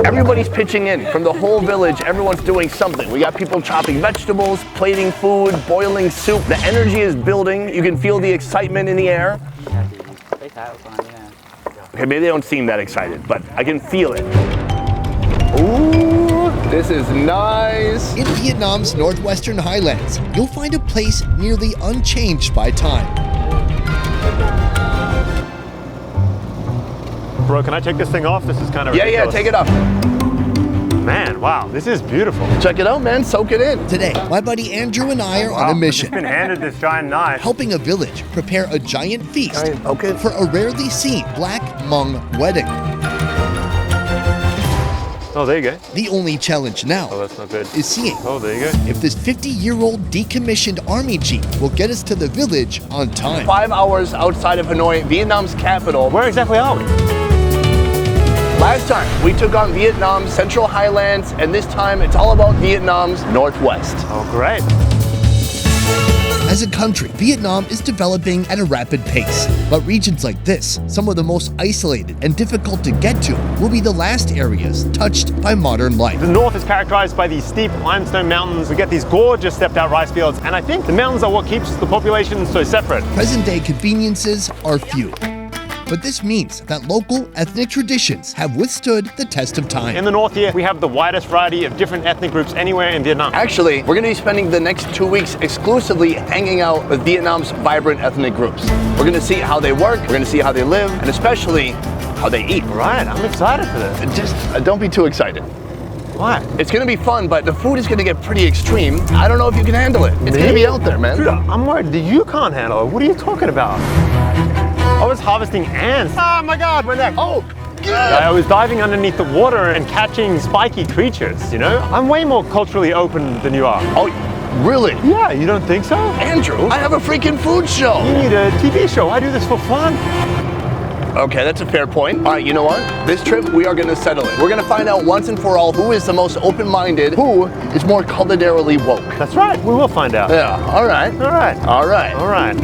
Everybody's pitching in from the whole village. Everyone's doing something. We got people chopping vegetables, plating food, boiling soup. The energy is building. You can feel the excitement in the air. Okay, maybe they don't seem that excited, but I can feel it. Ooh, this is nice. In Vietnam's northwestern highlands, you'll find a place nearly unchanged by time. Bro, can I take this thing off? This is kind of ridiculous. Yeah, take it off. Man, wow, this is beautiful. Check it out, man. Soak it in. Today, my buddy Andrew and I are on a mission. I've been handed this giant knife. Helping a village prepare a giant feast for a rarely seen black Mong wedding. Oh, there you go. The only challenge now that's not good. is seeing there you go. if this 50-year-old decommissioned army jeep will get us to the village on time. 5 hours outside of Hanoi, Vietnam's capital. Where exactly are we? Last time, we took on Vietnam's Central Highlands, and this time it's all about Vietnam's Northwest. Oh, great. As a country, Vietnam is developing at a rapid pace. But regions like this, some of the most isolated and difficult to get to, will be the last areas touched by modern life. The north is characterized by these steep limestone mountains. We get these gorgeous stepped-out rice fields, and I think the mountains are what keeps the population so separate. Present-day conveniences are few. But this means that local ethnic traditions have withstood the test of time. In the north here, we have the widest variety of different ethnic groups anywhere in Vietnam. Actually, we're going to be spending the next 2 weeks exclusively hanging out with Vietnam's vibrant ethnic groups. We're going to see how they work, we're going to see how they live, and especially how they eat. Right, I'm excited for this. Just don't be too excited. Why? It's going to be fun, but the food is going to get pretty extreme. I don't know if you can handle it. It's going to be out there, man. Dude, I'm worried that you can't handle it. What are you talking about? I was harvesting ants. Oh my God, my neck. Oh, I was diving underneath the water and catching spiky creatures, you know? I'm way more culturally open than you are. Oh, really? Yeah, you don't think so? Andrew, I have a freaking food show. You need a TV show. I do this for fun. Okay, that's a fair point. All right, you know what? This trip, we are going to settle it. We're going to find out once and for all who is the most open-minded, who is more culinarily woke. That's right. We will find out. Yeah, all right. All right. All right. All right.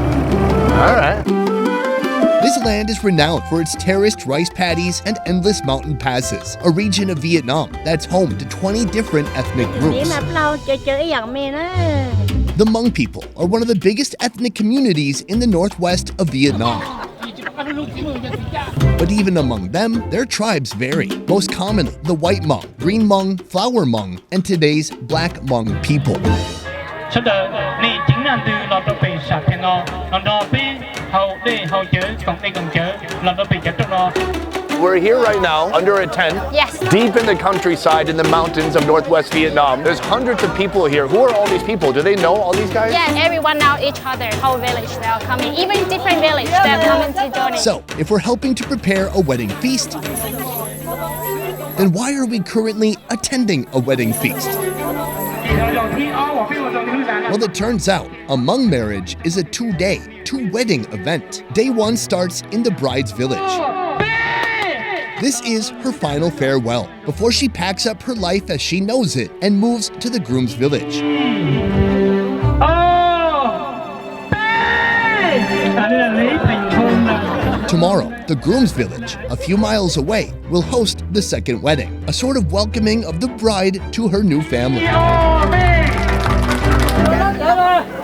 All right. This land is renowned for its terraced rice paddies and endless mountain passes, a region of Vietnam that's home to 20 different ethnic groups. The Mong people are one of the biggest ethnic communities in the northwest of Vietnam. But even among them, their tribes vary. Most commonly, the white Mong, green Mong, flower Mong, and today's black Mong people. We're here right now under a tent. Yes. Deep in the countryside in the mountains of northwest Vietnam. There's hundreds of people here. Who are all these people? Do they know all these guys? Yeah, everyone knows each other. Whole village, they are coming. Even different village, they are coming to join us. So, if we're helping to prepare a wedding feast, then why are we currently attending a wedding feast? Well, it turns out a Hmong marriage is a two-wedding event. Day one starts in the bride's village. This is her final farewell before she packs up her life as she knows it and moves to the groom's village. Tomorrow, the groom's village, a few miles away, will host the second wedding, a sort of welcoming of the bride to her new family.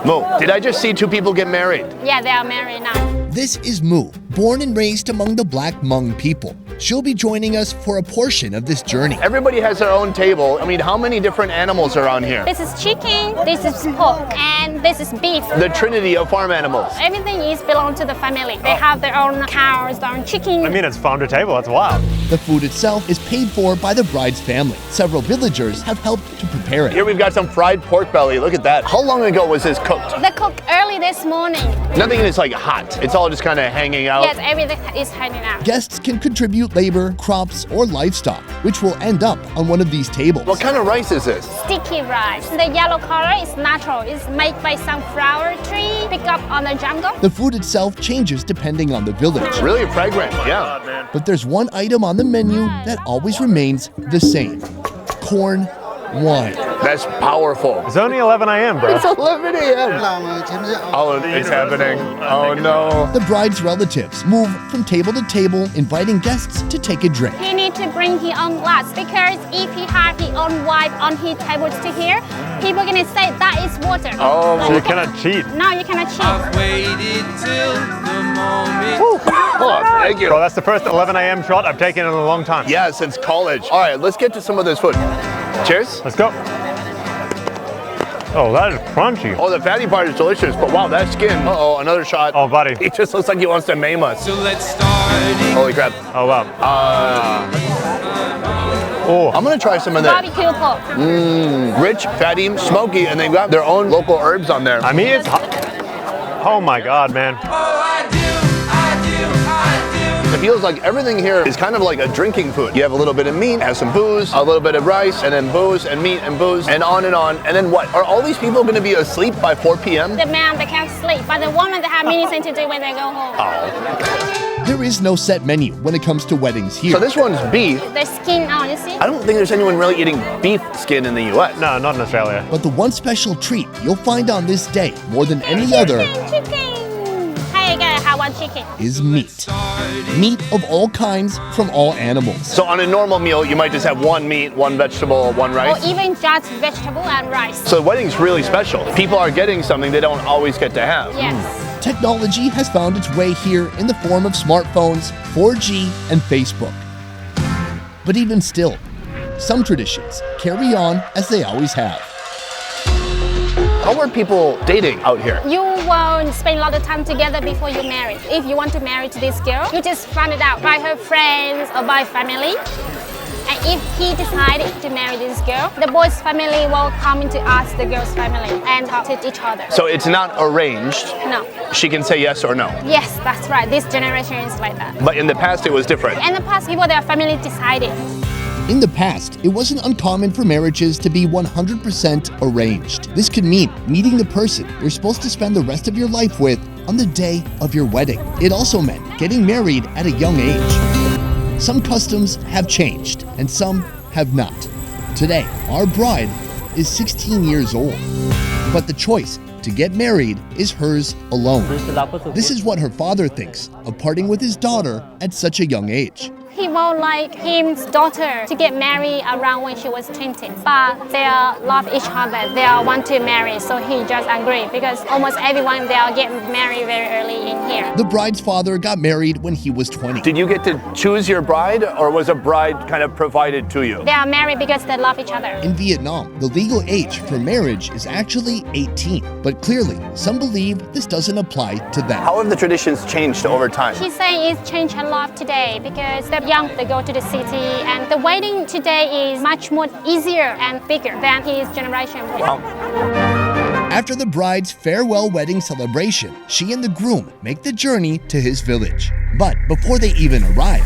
Mo, did I just see two people get married? Yeah, they are married now. This is Mu, born and raised among the black Hmong people. She'll be joining us for a portion of this journey. Everybody has their own table. I mean, how many different animals are on here? This is chicken, this is pork, and this is beef. The trinity of farm animals. Everything is belong to the family. They have their own cows, their own chicken. I mean, it's farm to table. That's wild. The food itself is paid for by the bride's family. Several villagers have helped to prepare it. Here we've got some fried pork belly. Look at that. How long ago was this cooked? They cooked early this morning. Nothing is like hot. It's all just kind of hanging out. Yes, everything is hanging out. Guests can contribute labor, crops, or livestock, which will end up on one of these tables. What kind of rice is this? Sticky rice. The yellow color is natural. It's made by some flower tree picked up on the jungle. The food itself changes depending on the village. Really fragrant, yeah. But there's one item on the menu that always remains the same: corn wine. That's powerful. It's only 11 a.m., bro. It's 11 a.m. Oh, it's happening. Oh no. The bride's relatives move from table to table, inviting guests to take a drink. He needs to bring his own glass because if he have his own wife on his table to here, people are gonna say that is water. Oh, so you cannot cheat. No, you cannot cheat. Waited till the moment. Oh, thank you. Bro, that's the first 11 a.m. shot I've taken in a long time. Yeah, since college. All right, let's get to some of this food. Cheers. Let's go. Oh, that is crunchy. Oh, the fatty part is delicious, but wow, that skin. Uh-oh, another shot. Oh, buddy. He just looks like he wants to maim us. So let's start it. Holy crap. Oh, wow. I'm gonna try some of that. Barbecue pork. Rich, fatty, smoky, and they've got their own local herbs on there. I mean, it's hot. Oh my God, man. It feels like everything here is kind of like a drinking food. You have a little bit of meat, have some booze, a little bit of rice, and then booze and meat and booze, and on and on. And then what? Are all these people gonna be asleep by 4 p.m.? The man, they can't sleep, but the woman, they have many things to do when they go home. There is no set menu when it comes to weddings here. So this one's beef. The skin on, you see? I don't think there's anyone really eating beef skin in the U.S. No, not in Australia. But the one special treat you'll find on this day, more than any other, Chicken. Hey, you gotta have one chicken. is meat. Meat of all kinds from all animals. So on a normal meal, you might just have one meat, one vegetable, one Or rice. even just vegetable and rice. So the wedding's really special. People are getting something they don't always get to have. Yes. Technology has found its way here in the form of smartphones, 4G, and Facebook. But even still, some traditions carry on as they always have. How are people dating out here? You won't spend a lot of time together before you marry. If you want to marry to this girl, you just find it out by her friends or by family. And if he decided to marry this girl, the boy's family will come in to ask the girl's family and talk to each other. So it's not arranged. No. She can say yes or no. Yes, that's right. This generation is like that. But in the past, it was different. In the past, people, their family decided. In the past, it wasn't uncommon for marriages to be 100% arranged. This could mean meeting the person you're supposed to spend the rest of your life with on the day of your wedding. It also meant getting married at a young age. Some customs have changed and some have not. Today, our bride is 16 years old, but the choice to get married is hers alone. This is what her father thinks of parting with his daughter at such a young age. He won't like his daughter to get married around when she was 20. But they love each other. They want to marry, so he just agreed because almost everyone they are getting married very early in here. The bride's father got married when he was 20. Did you get to choose your bride, or was a bride kind of provided to you? They are married because they love each other. In Vietnam, the legal age for marriage is actually 18, but clearly some believe this doesn't apply to them. How have the traditions changed over time? He's saying it's changed a lot today because the young, they go to the city, and the wedding today is much more easier and bigger than his generation. Wow. After the bride's farewell wedding celebration, she and the groom make the journey to his village. But before they even arrive,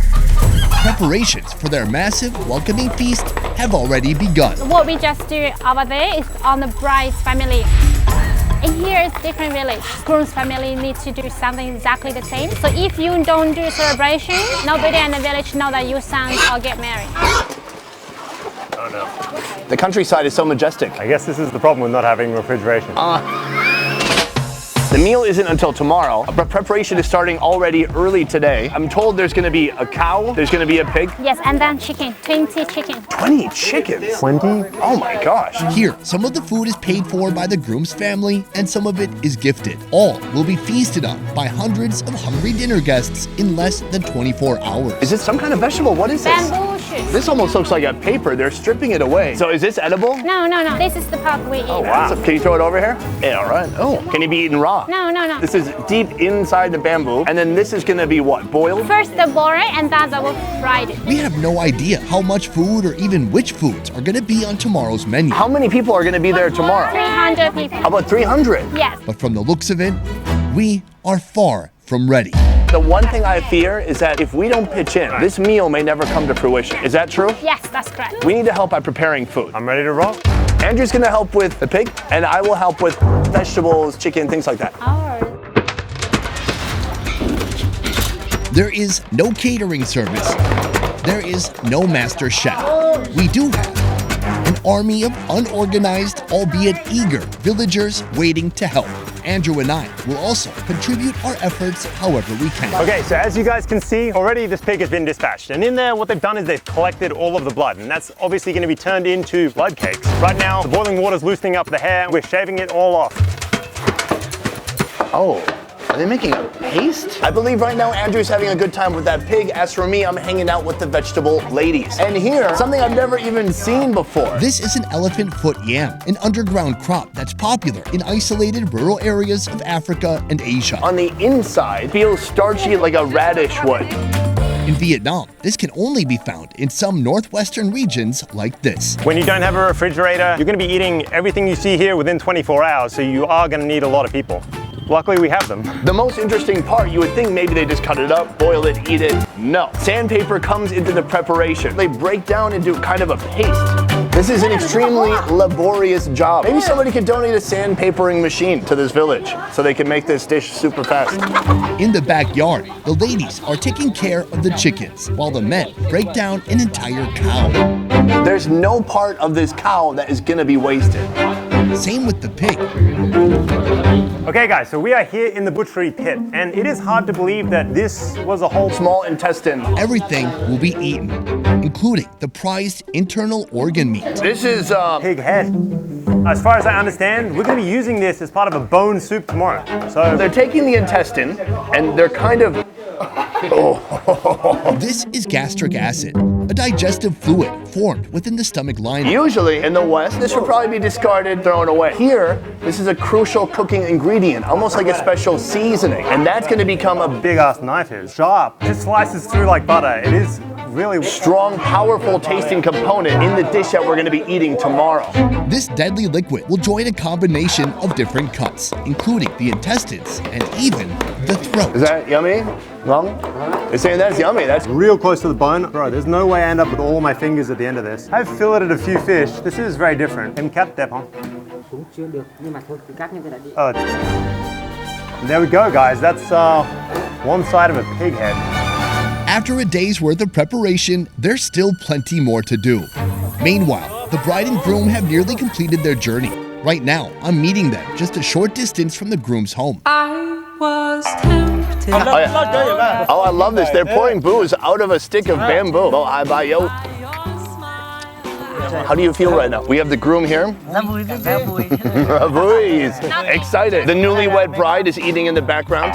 preparations for their massive welcoming feast have already begun. What we just do over there is on the bride's family. And here is different village. Groom's family needs to do something exactly the same. So if you don't do celebration, nobody in the village know that your sons will get married. Oh no. The countryside is so majestic. I guess this is the problem with not having refrigeration. The meal isn't until tomorrow, but preparation is starting already early today. I'm told there's gonna be a cow, there's gonna be a pig. Yes, and then chicken, 20 chicken. 20 chickens? 20? Oh my gosh. Here, some of the food is paid for by the groom's family and some of it is gifted. All will be feasted on by hundreds of hungry dinner guests in less than 24 hours. Is this some kind of vegetable? What is this? Bamboo shoots. This almost looks like a paper. They're stripping it away. So is this edible? No. This is the part we eat. Oh wow. So can you throw it over here? Yeah, all right. Oh, can it be eaten raw? No. This is deep inside the bamboo, and then this is gonna be what, boiled? First the boil it, and then I will fry it. We have no idea how much food or even which foods are going to be on tomorrow's menu. How many people are gonna be there tomorrow? 300 people. How about 300? Yes. But from the looks of it, we are far from ready. The one thing I fear is that if we don't pitch in, this meal may never come to fruition. Is that true? Yes, that's correct. We need to help by preparing food. I'm ready to roll. Andrew's gonna help with the pig, and I will help with vegetables, chicken, things like that. There is no catering service. There is no master chef. We do have An army of unorganized, albeit eager, villagers waiting to help. Andrew and I will also contribute our efforts however we can. Okay, so as you guys can see, already this pig has been dispatched. And in there, what they've done is they've collected all of the blood. And that's obviously going to be turned into blood cakes. Right now, the boiling water is loosening up the hair. We're shaving it all off. Oh, are they making a paste? I believe right now Andrew's having a good time with that pig. As for me, I'm hanging out with the vegetable ladies. And here, something I've never even seen before. This is an elephant foot yam, an underground crop that's popular in isolated rural areas of Africa and Asia. On the inside, feels starchy like a radish would. In Vietnam, this can only be found in some northwestern regions like this. When you don't have a refrigerator, you're going to be eating everything you see here within 24 hours. So you are going to need a lot of people. Luckily, we have them. The most interesting part, you would think maybe they just cut it up, boil it, eat it. No. Sandpaper comes into the preparation. They break down into kind of a paste. This is an extremely laborious job. Maybe somebody could donate a sandpapering machine to this village so they can make this dish super fast. In the backyard, the ladies are taking care of the chickens, while the men break down an entire cow. There's no part of this cow that is gonna be wasted. Same with the pig. Okay guys, so we are here in the Butchery Pit, and it is hard to believe that this was a whole Small intestine. Everything will be eaten, including the prized internal organ meat. This is, pig head. As far as I understand, we're going to be using this as part of a bone soup tomorrow. So they're taking the intestine and they're kind of, This is gastric acid, a digestive fluid formed within the stomach lining. Usually in the West, this would probably be discarded, thrown away. Here, this is a crucial cooking ingredient, almost like a special seasoning. And that's gonna become a big ass knife is sharp. It slices through like butter. It is really strong, powerful tasting component in the dish that we're gonna be eating tomorrow. This deadly liquid will join a combination of different cuts, including the intestines and even the throat. Is that yummy? Mong? They're saying that's yummy. That's real close to the bone. Bro, there's no way I end up with all my fingers at the end of this. I've filleted a few fish. This is very different. Em cắt đẹp không? Cũng chưa được, nhưng mà thôi, cứ cắt như thế này đi. There we go, guys. That's one side of a pig head. After a day's worth of preparation, there's still plenty more to do. Meanwhile, the bride and groom have nearly completed their journey. Right now, I'm meeting them just a short distance from the groom's home. I was tempted. Oh, I love this. They're pouring booze out of a stick of bamboo. How do you feel right now? We have the groom here. Excited. The newlywed bride is eating in the background.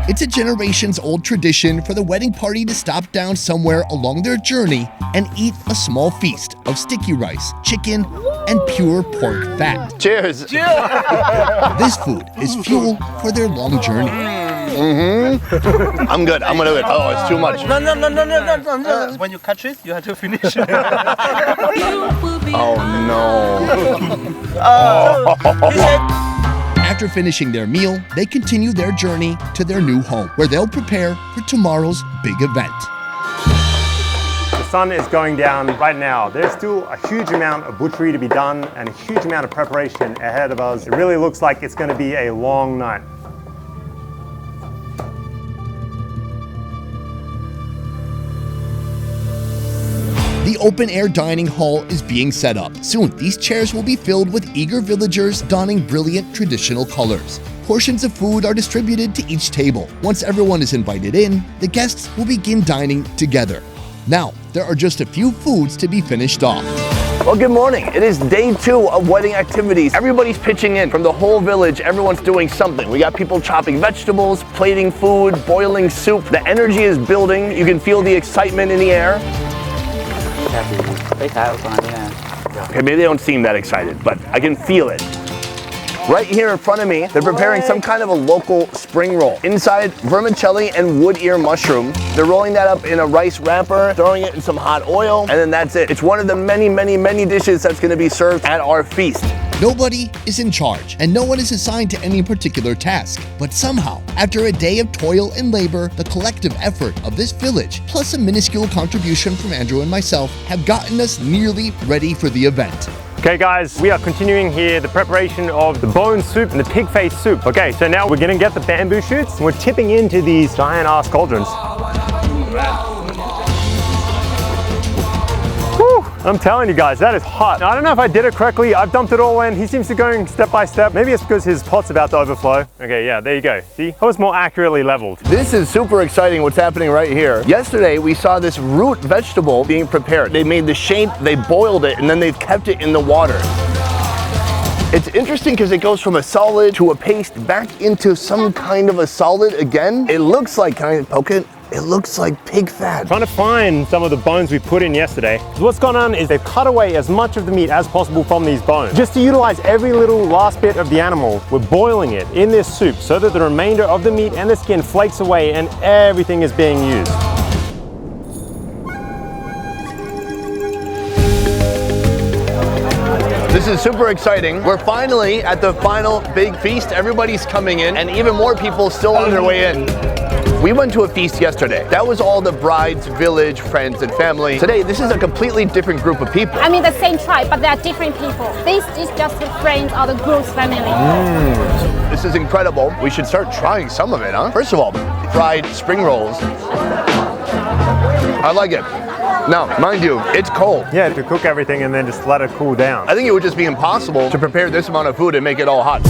It's a generations-old tradition for the wedding party to stop down somewhere along their journey and eat a small feast of sticky rice, chicken, and pure pork fat. Cheers. This food is fuel for their long journey. I'm good. I'm gonna do it. Oh, it's too much. No. When you catch it, you have to finish. Oh no. After finishing their meal, they continue their journey to their new home, where they'll prepare for tomorrow's big event. The sun is going down right now. There's still a huge amount of butchery to be done and a huge amount of preparation ahead of us. It really looks like it's going to be a long night. The open-air dining hall is being set up. Soon, these chairs will be filled with eager villagers donning brilliant traditional colors. Portions of food are distributed to each table. Once everyone is invited in, the guests will begin dining together. Now, there are just a few foods to be finished off. Well, good morning. It is day 2 of wedding activities. Everybody's pitching in from the whole village. Everyone's doing something. We got people chopping vegetables, plating food, boiling soup. The energy is building. You can feel the excitement in the air. Okay, maybe they don't seem that excited, but I can feel it. Right here in front of me, they're preparing some kind of a local spring roll. Inside, vermicelli and wood ear mushroom. They're rolling that up in a rice wrapper, throwing it in some hot oil, and then that's it. It's one of the many dishes that's gonna be served at our feast. Nobody is in charge, and no one is assigned to any particular task. But somehow, after a day of toil and labor, the collective effort of this village, plus a minuscule contribution from Andrew and myself, have gotten us nearly ready for the event. Okay guys, we are continuing here the preparation of the bone soup and the pig face soup. Okay, so now we're gonna get the bamboo shoots and we're tipping into these giant ass cauldrons. Woo! I'm telling you guys, that is hot. Now, I don't know if I did it correctly. I've dumped it all in. He seems to be going step by step. Maybe it's because his pot's about to overflow. Okay, yeah, there you go. See, that was more accurately leveled. This is super exciting what's happening right here. Yesterday, we saw this root vegetable being prepared. They made the shape, they boiled it, and then they've kept it in the water. It's interesting because it goes from a solid to a paste back into some kind of a solid again. It looks like, can I poke it? It looks like pig fat. Trying to find some of the bones we put in yesterday. What's gone on is they've cut away as much of the meat as possible from these bones. Just to utilize every little last bit of the animal, we're boiling it in this soup so that the remainder of the meat and the skin flakes away and everything is being used. This is super exciting. We're finally at the final big feast. Everybody's coming in and even more people still on their way in. We went to a feast yesterday. That was all the bride's village, friends and family. Today, this is a completely different group of people. I mean the same tribe, but they are different people. This is just the friends of the groom's family. This is incredible. We should start trying some of it, huh? First of all, fried spring rolls. I like it. Now, mind you, it's cold. Yeah, to cook everything and then just let it cool down. I think it would just be impossible to prepare this amount of food and make it all hot.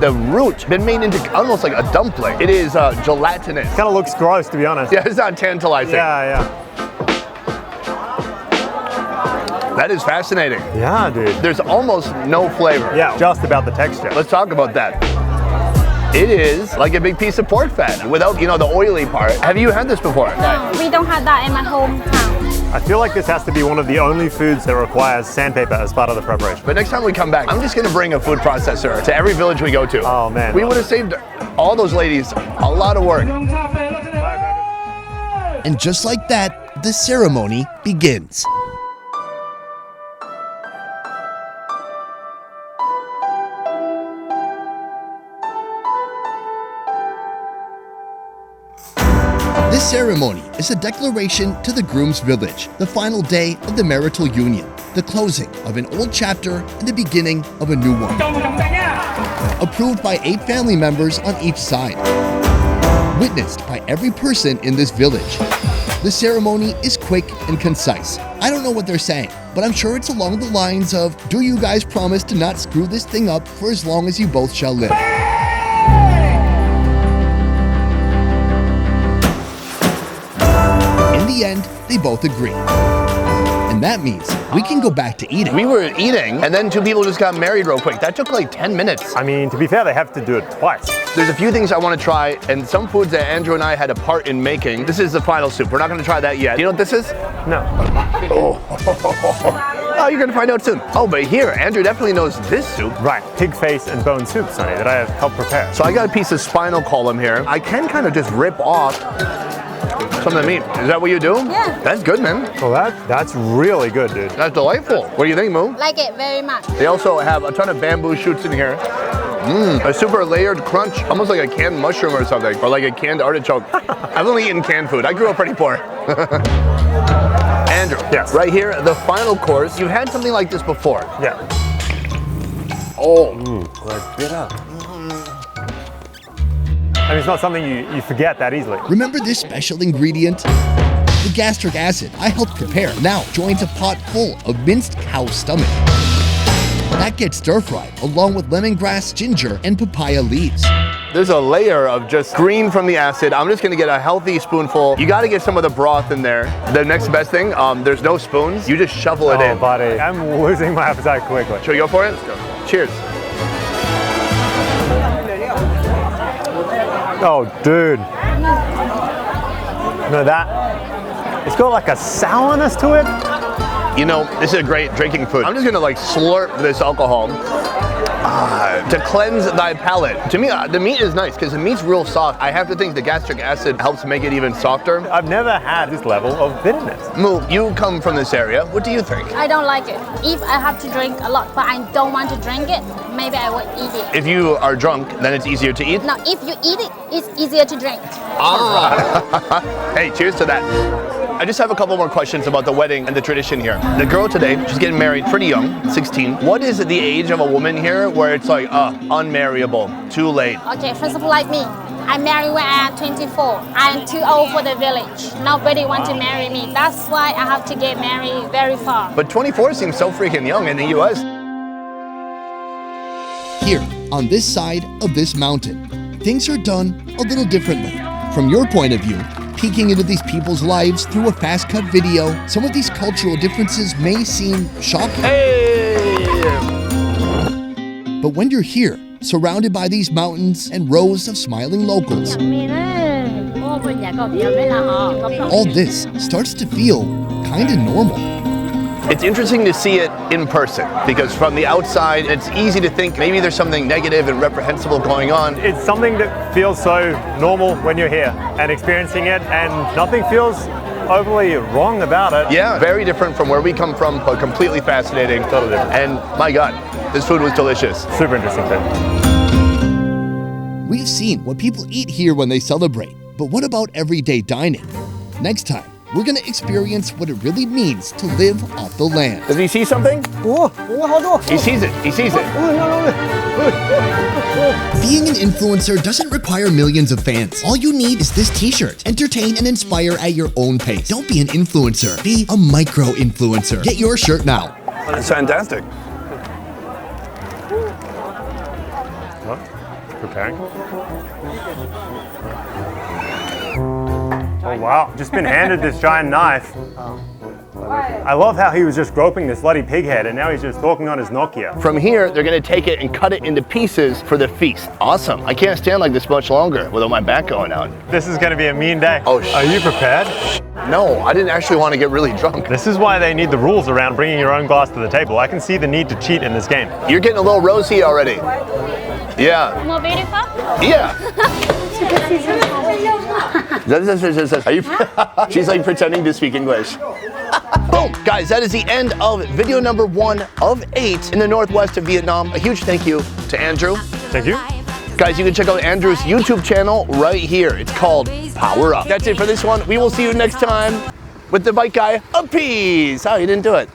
The root, been made into almost like a dumpling. It is gelatinous. Kind of looks gross, to be honest. Yeah, it's not tantalizing. Yeah. That is fascinating. Yeah, dude. There's almost no flavor. Yeah, just about the texture. Let's talk about that. It is like a big piece of pork fat without, you know, the oily part. Have you had this before? No, we don't have that in my hometown. I feel like this has to be one of the only foods that requires sandpaper as part of the preparation. But next time we come back, I'm just gonna bring a food processor to every village we go to. Oh man. We would have saved all those ladies a lot of work. And just like that, the ceremony begins. This ceremony is a declaration to the groom's village, the final day of the marital union, the closing of an old chapter and the beginning of a new one. Approved by 8 family members on each side. Witnessed by every person in this village. The ceremony is quick and concise. I don't know what they're saying, but I'm sure it's along the lines of, do you guys promise to not screw this thing up for as long as you both shall live? In the end, they both agree. And that means we can go back to eating. We were eating, and then 2 people just got married real quick. That took like 10 minutes. I mean, to be fair, they have to do it twice. There's a few things I want to try, and some foods that Andrew and I had a part in making. This is the final soup. We're not going to try that yet. Do you know what this is? No. Oh, you're going to find out soon. Oh, but here, Andrew definitely knows this soup. Right, pig face and bone soup, Sonny, that I have helped prepare. So I got a piece of spinal column here. I can kind of just rip off some of the meat. Is that what you do? Yeah. That's good, man. Well, that's really good, dude. That's delightful. What do you think, Moo? Like it very much. They also have a ton of bamboo shoots in here. A super layered crunch, almost like a canned mushroom or something, or like a canned artichoke. I've only eaten canned food. I grew up pretty poor. Andrew, yes. Right here, the final course. You've had something like this before. Yeah. Oh. I mean, it's not something you forget that easily. Remember this special ingredient? The gastric acid I helped prepare now joins a pot full of minced cow stomach. That gets stir-fried along with lemongrass, ginger, and papaya leaves. There's a layer of just green from the acid. I'm just gonna get a healthy spoonful. You gotta get some of the broth in there. The next best thing, there's no spoons. You just shovel it in. Oh, buddy, I'm losing my appetite quickly. Should we go for it? Let's go. Cheers. Oh, dude. No, it's got like a sourness to it. You know, this is a great drinking food. I'm just gonna like slurp this alcohol to cleanse thy palate. To me, the meat is nice because the meat's real soft. I have to think the gastric acid helps make it even softer. I've never had this level of bitterness. Moo, you come from this area. What do you think? I don't like it. If I have to drink a lot, but I don't want to drink it, maybe I will eat it. If you are drunk, then it's easier to eat? Now, if you eat it, it's easier to drink. Hey, cheers to that. I just have a couple more questions about the wedding and the tradition here. The girl today, she's getting married pretty young, 16. What is the age of a woman here where it's like, unmarriable, too late? Okay, first of all, like me, I married when I am 24. I am too old for the village. Nobody wants to marry me. That's why I have to get married very far. But 24 seems so freaking young in the US. Here, on this side of this mountain, things are done a little differently. From your point of view, peeking into these people's lives through a fast-cut video, some of these cultural differences may seem shocking. But when you're here, surrounded by these mountains and rows of smiling locals, all this starts to feel kind of normal. It's interesting to see it in person because from the outside, it's easy to think maybe there's something negative and reprehensible going on. It's something that feels so normal when you're here and experiencing it, and nothing feels overly wrong about it. Yeah, very different from where we come from, but completely fascinating. Totally different. And my God, this food was delicious. Super interesting thing. We've seen what people eat here when they celebrate, but what about everyday dining? Next time, we're gonna experience what it really means to live off the land. Does he see something? He sees it, he sees it. Being an influencer doesn't require millions of fans. All you need is this t-shirt. Entertain and inspire at your own pace. Don't be an influencer, be a micro-influencer. Get your shirt now. That's fantastic. Preparing. Oh wow, just been handed this giant knife. I love how he was just groping this bloody pig head and now he's just talking on his Nokia. From here, they're gonna take it and cut it into pieces for the feast. Awesome. I can't stand like this much longer without my back going out. This is gonna be a mean day. Oh, are you prepared? No, I didn't actually want to get really drunk. This is why they need the rules around bringing your own glass to the table. I can see the need to cheat in this game. You're getting a little rosy already. Yeah. More beautiful? Yeah. Are you? She's like pretending to speak English. Boom! Guys, that is the end of video number 1 of 8 in the northwest of Vietnam. A huge thank you to Andrew. Thank you. Guys, you can check out Andrew's YouTube channel right here. It's called Power Up. That's it for this one. We will see you next time with the bike guy. A peace. Oh, you didn't do it.